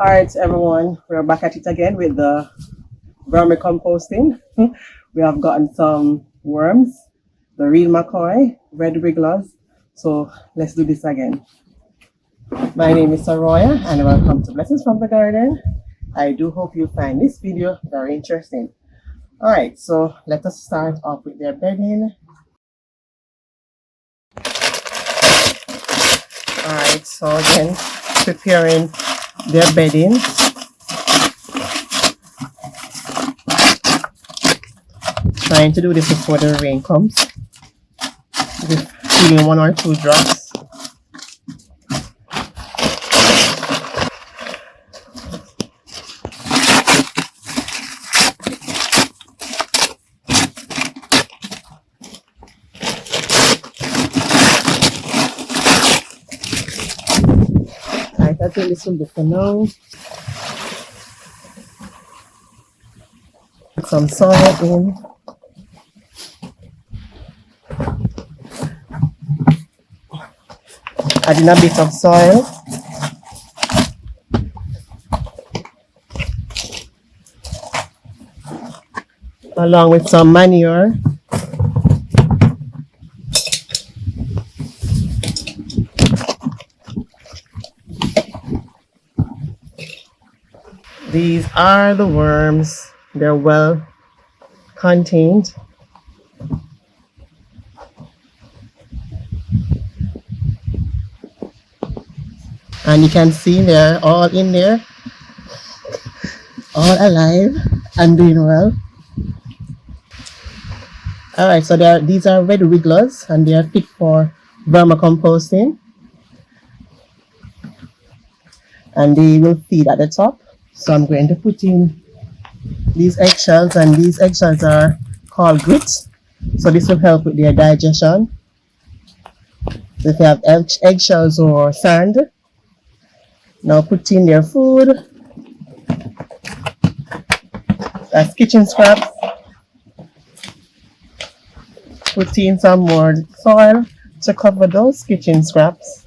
All right, everyone, we're back at it again with the vermicomposting. We have gotten some worms, the real McCoy, red wigglers. So let's do this again. My name is Saroya and welcome to Blessings from the Garden. I do hope you find this video very interesting. All right, so let us start off with their bedding. All right, so again, preparing their bedding. Trying to do this before the rain comes. Just feeling 1 or 2 drops. Alright, I think this will be for now. Put some soil in. Adding a bit of soil. Along with some manure. These are the worms. They're well contained. And you can see they're all in there, all alive and doing well. Alright, so these are red wigglers and they are fit for vermicomposting. And they will feed at the top. So I'm going to put in these eggshells, and these eggshells are called grits. So this will help with their digestion. So if you have eggshells or sand, now put in their food. That's kitchen scraps. Put in some more soil to cover those kitchen scraps.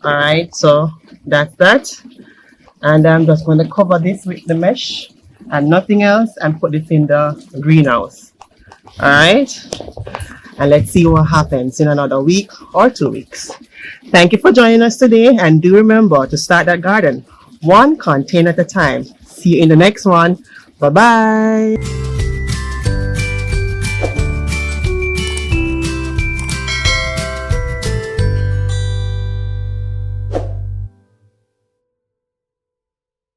Alright, so that's that. And I'm just going to cover this with the mesh and nothing else and put this in the greenhouse. Alright, and let's see what happens in another week or 2 weeks. Thank you for joining us today, and do remember to start that garden one container at a time. See you in the next one. Bye bye.